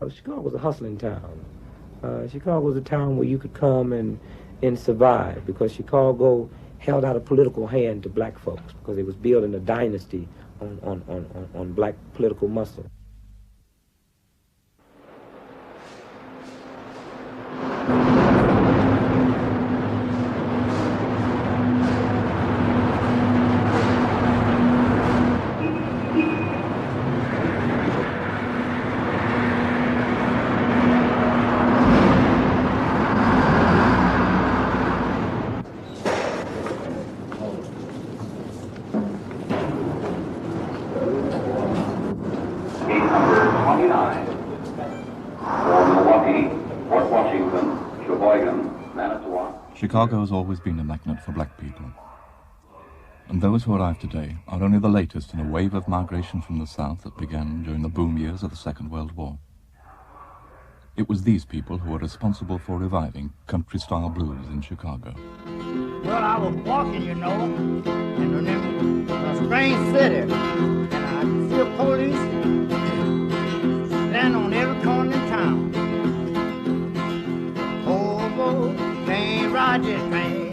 Chicago was a hustling town. Chicago was a town where you could come and survive because Chicago held out a political hand to black folks because it was building a dynasty on black political muscle. Chicago has always been a magnet for black people. And those who arrive today are only the latest in a wave of migration from the South that began during the boom years of the Second World War. It was these people who were responsible for reviving country-style blues in Chicago. Well, I was walking, in a strange city, and I could see a police stand on every corner in town. Oh, boy, can't ride this train.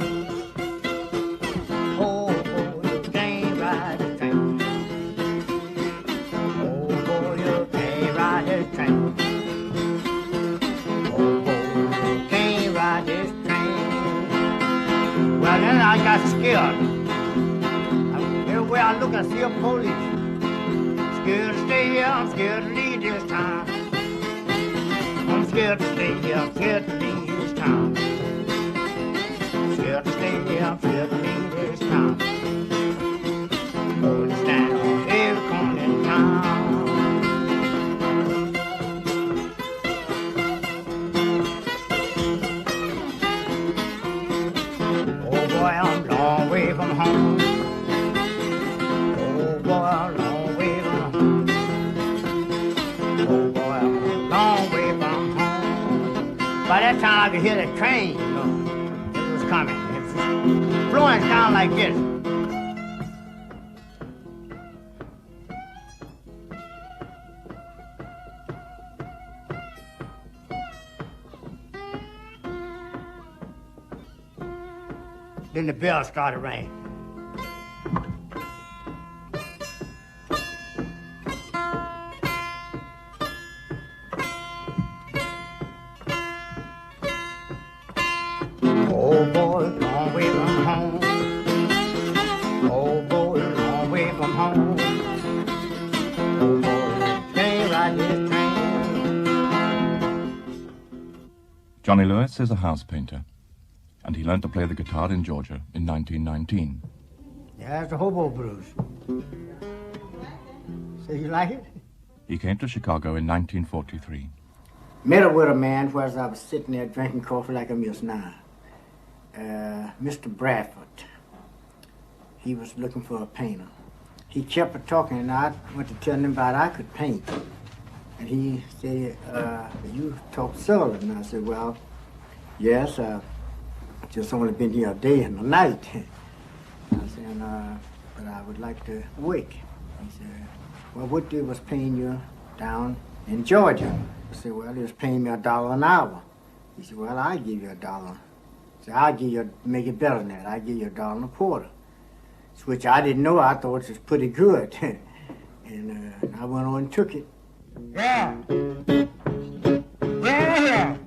Oh, boy, you can't ride this train. Oh, boy, you can't ride this train. Oh, boy, you can't ride this train. Well, then I got scared. Everywhere I look, I see a police. Scared to stay here, I'm scared to leave this town. I'm scared to stay here, I'm scared to leave this town. Scared to stay here, I'm scared to leave this town. Police stand on every corner in town. Oh boy, I'm a long way from home. Oh boy, I'm a long way from home. Oh boy, I'm a long way from home. By that time I could hear the train, it was coming. It was flowing down like this. Then the bell started ringing. Oh boy, long way from home. Oh boy, long way from home. Oh boy, can't ride this train. Johnny Lewis is a house painter, and he learned to play the guitar in Georgia in 1919. Yeah, that's the hobo blues. So you like it? He came to Chicago in 1943. Met up with a man while I was sitting there drinking coffee like I'm just now. Mr. Bradford. He was looking for a painter. He kept talking, and I went to tell him about I could paint. And he said, you talk Southern. And I said, well, yes, just only been here a day and a night. I said, but I would like to work. He said, well, what they was paying you down in Georgia? I said, well, they was paying me $1 an hour. He said, well, I'll give you $1. I said, I'll give you, make it better than that. I'll give you $1.25. Which I didn't know. I thought it was pretty good. And I went on and took it. Yeah. Yeah.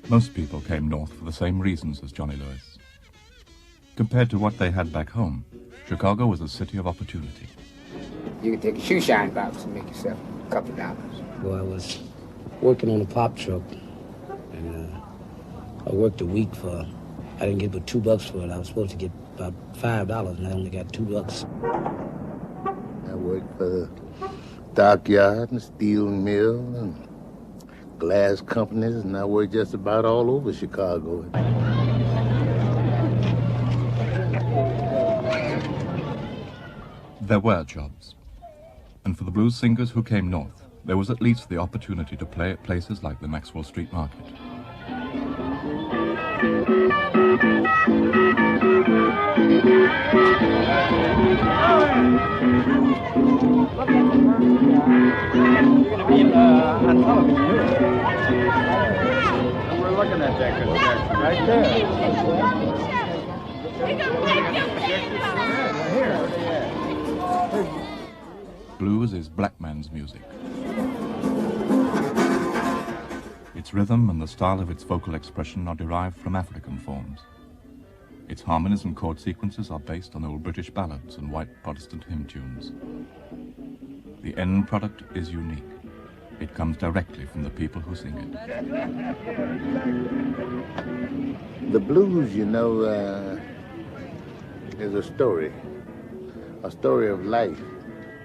Most people came north for the same reasons as Johnny Lewis. Compared to what they had back home, Chicago was a city of opportunity. You could take a shoe shine box and make yourself a couple of dollars. Well, I was working on a pop truck, and I worked a week for, I didn't get but $2 for it. I was supposed to get about $5, and I only got $2. I worked for the dockyard and steel mill and glass companies, and I worked just about all over Chicago. There were jobs. And for the blues singers who came north, there was at least the opportunity to play at places like the Maxwell Street Market. We're looking at that construction right there. Blues is black man's music. Its rhythm and the style of its vocal expression are derived from African forms. Its harmonies and chord sequences are based on old British ballads and white Protestant hymn tunes. The end product is unique. It comes directly from the people who sing it. The blues, you know, is a story of life,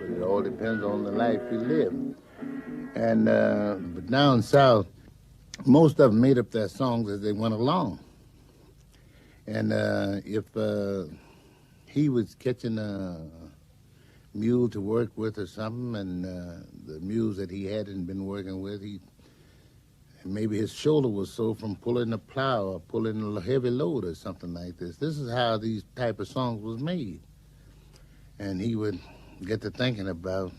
but it all depends on the life you live. And but down south, most of them made up their songs as they went along. And if he was catching a mule to work with or something, and the mules that he hadn't been working with, maybe his shoulder was sore from pulling a plow or pulling a heavy load or something like this. This is how these type of songs was made. And he would get to thinking about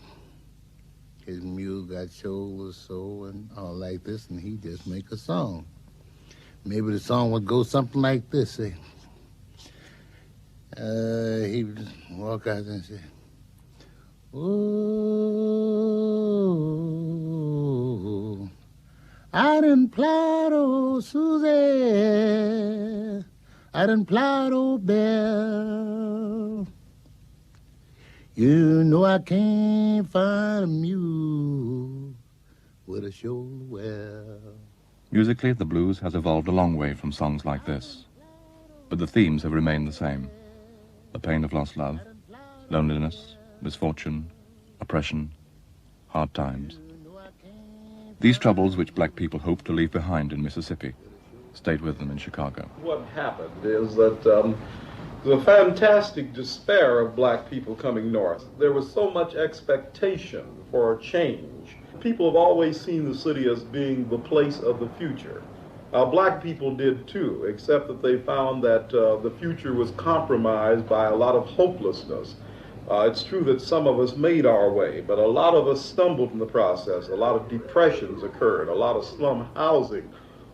his mule got shoulder sore and all like this, and he'd just make a song. Maybe the song would go something like this. Say, he would walk out and say, "Oh, I done plowed old Susie, I done plowed old Belle. You know I can't find a mule with a shoulder well." Musically, the blues has evolved a long way from songs like this. But the themes have remained the same. The pain of lost love, loneliness, misfortune, oppression, hard times. These troubles, which black people hoped to leave behind in Mississippi, stayed with them in Chicago. What happened is that the fantastic despair of black people coming north. There was so much expectation for change. People have always seen the city as being the place of the future. Black people did too, except that they found that the future was compromised by a lot of hopelessness. It's true that some of us made our way, but a lot of us stumbled in the process. A lot of depressions occurred. A lot of slum housing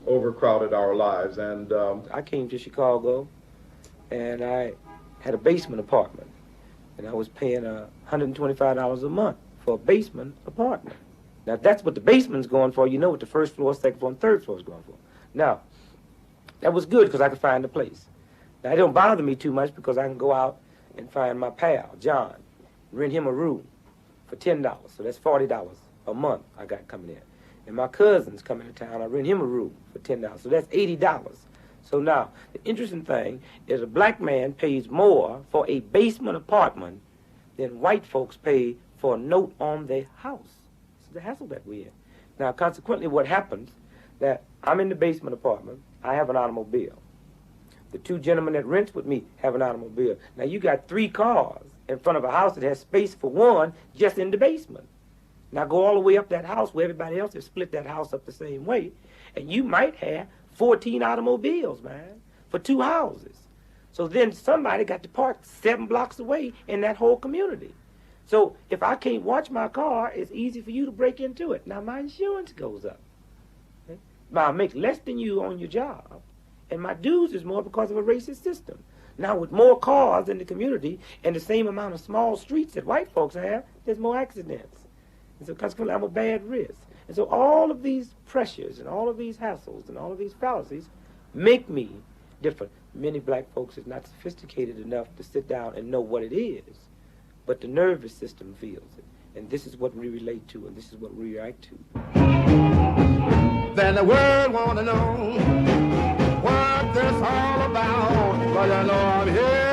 overcrowded our lives. And I came to Chicago, and I had a basement apartment, and I was paying $125 a month for a basement apartment. Now, if that's what the basement's going for, you know what the first floor, second floor, and third floor is going for. Now, that was good because I could find a place. Now, it don't bother me too much because I can go out and find my pal, John, rent him a room for $10. So that's $40 a month I got coming in. And my cousin's coming to town, I rent him a room for $10. So that's $80. So now, the interesting thing is a black man pays more for a basement apartment than white folks pay for a note on their house. It's the hassle that we're in. Now, consequently, what happens, that I'm in the basement apartment, I have an automobile. The two gentlemen that rents with me have an automobile. Now, you got 3 cars in front of a house that has space for one just in the basement. Now, go all the way up that house where everybody else has split that house up the same way, and you might have 14 automobiles, man, for 2 houses. So then somebody got to park 7 blocks away in that whole community. So if I can't watch my car, it's easy for you to break into it. Now, my insurance goes up. Okay? I make less than you on your job, and my dues is more because of a racist system. Now, with more cars in the community and the same amount of small streets that white folks have, there's more accidents. And so consequently, I'm a bad risk. And so all of these pressures and all of these hassles and all of these fallacies make me different. Many black folks is not sophisticated enough to sit down and know what it is, but the nervous system feels it. And this is what we relate to, and this is what we react to. Then the world want to know what this all about, but I know I'm here.